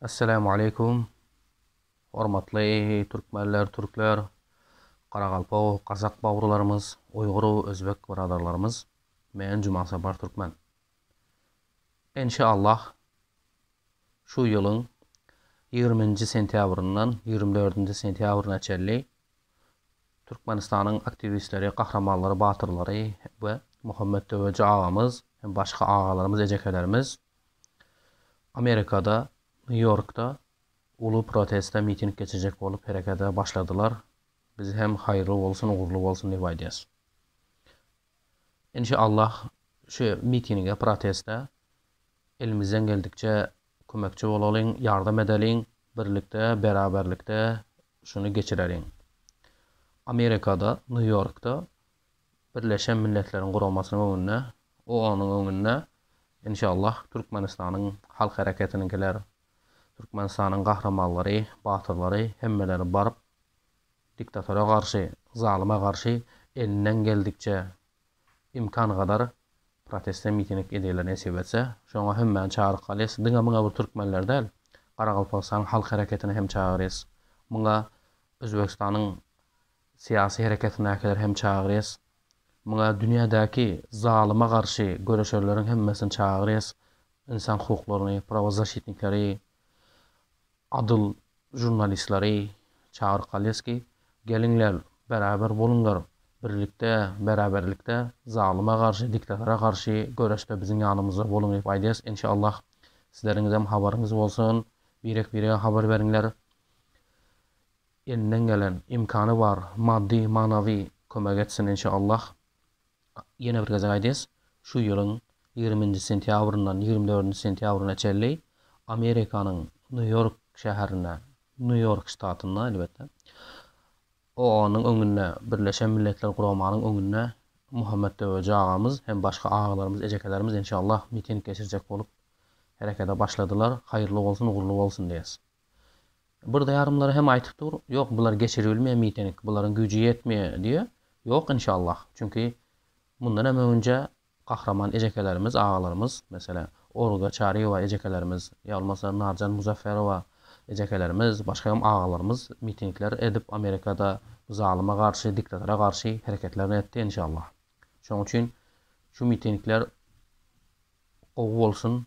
Assalamu alaikum. Hormatly türkmenler, türkler, Qaraqalpaq, Qazaq bawrularımız, Uýgur, Özbek biradarlarımız. Men Juma Sabar Türkmen. İnşallah şu ýylyň 20-nji sentýabryndan 24-nji sentýabryna çelli Türkmenistanyň aktivistleri, kahramanları, batyrlary we Muhammed Döweci agamyz hem başga agalarymyz, ejekelerimiz Amerikada, New York'ta ulu protesta miting geçecek bolup herekete başladılar. Biz hem hayırlı olsun, uğurlu olsun diýip aýdýas. İnşallah şu mitinge, protesta elimizden geldikçe kömekçi bolalım, yardım edelim, birlikte, beraberlikte şunu geçirelim. Amerika'da, New York'ta Birleşen Milletler'in kurulmasının önüne, onun önüne inşallah Türkmenistanyň halk hareketininkiler, Türkmenistanyň kahramanlary, batyrlary hemmeleri barıp diktatora karşı, zalyma karşı elinden geldikçe imkan kadar protesta miting edeler nesip etse. Şoňa hemme çağırık galys. Diňe bu türkmenler däl, Qaraqalpaqstan halk hareketine hem çağırys. Muňa Özbekistanyň siyasi hareketine hem çağırys. Muňa dünýädäki zalyma karşı göreşerleriň hemmesini çağırys. İnsan hukuklaryny, prawazashitnikleri, adyl jurnalistleri çağırık galys ki gelinler, beraber bolunlar, birlikte, beraberlikte zalyma karşı, diktatora karşı göreşde biziň ýanymyzda bolun diýip aýdýas. İnşallah sizleriň hem habaryňyz bolsun, birek-birege habar beriňler. Elinden gelen imkany bar, maddi, manawy kömek etsin inşallah. Ýene bir geze aýdýas. Şu ýylyň 20-nji sentýabryndan 24-nji sentýabryna çelli Amerikanyň New York şäherine, New York ştatyna elbetde onun öňünde Birleşen Milletler Guramanyň öňünde Muhammed Döweci agamyz hem başga agalarymyz, ejekelerimiz inşallah miting geçirecek bolup herekete başladylar. Hayırlı bolsun, uğurlu bolsun diýäs. Burada yarımları hem aýtyp dur, ýok bular geçirilmeýän miting, bularyň güýji ýetmeýär diýe. Ýok inşallah. Çünki bundan hem önce kahraman ejekelerimiz, agalarymız, mesela Olga Çariýewa ejekelerimiz, ýa-bolmasa Narjan Muzafferowa ejekelerimiz, başga hem agalarymız mitingler edip Amerikada zalyma karşı, diktatora karşı hareketlerini etdi inşallah. Şoň üçin şu mitingler ow bolsun,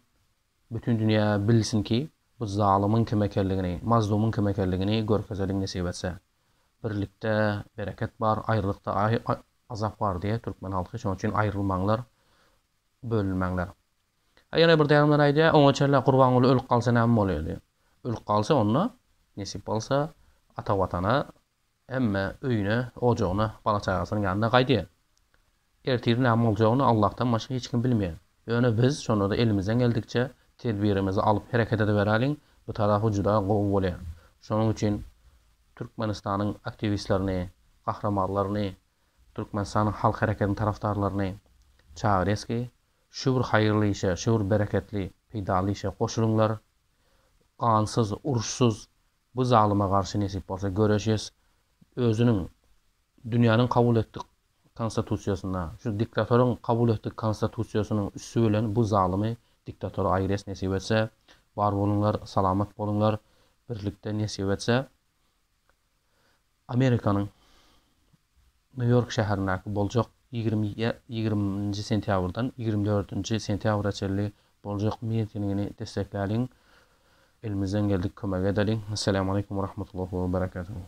bütün dünýä bilsin ki bu zalymyň kim ekenligini, mazlumyň kim ekenligini görkezeliň nesip etse. Birlikde bereket bar, ayrılykda azap bar diye Türkmen halky. Şoň üçin ayrılmaňlar, bölünmeňler. Ýene bir därimler aýdy, oňa çellä Gurban uly ölüp galsa näme bolýar diýip. Ölüp galsa onda nesip bolsa ata watana emme öýüne, ojagyna, bala çagasynyň ýanynda gaýdy. Ertir näme boljagyny Allahdan başga hiç kim bilmeýär. Ýöne biz şonu da elimizden geldikçe tedbirimizi alıp hareket edeberäliň, bu tarafy juda gowy bolýar. Şonuň üçin Türkmenistanyň aktivistlerini, kahramanlaryny, Türkmenistanyň halk hareketiniň tarafdarlaryny çağırys ki şu bir hayırlı işe, şu bir bereketli, peýdaly işe goşulunlar. Gansız, uruşsuz bu zalyma karşı nesip bolsa göreşýäs. Özüniň dünýäniň kabul etdik konstitusiýasyna, şu diktatoryň kabul etdik konstitusiýasynyň üstü bilen bu zalymy diktatora aýrys nesip etse, bar bolunlar, salamat bolunlar, birlikde nesip etse. Amerikanyň New York şäherindäki boljak 20-nji sentýabrdan 24-nji sentyabra çelli boljak mitingini destekläliň. Elimizden geldik kömek edelim. Esselamu aleyküm ve rahmetullahi ve berekatuhu.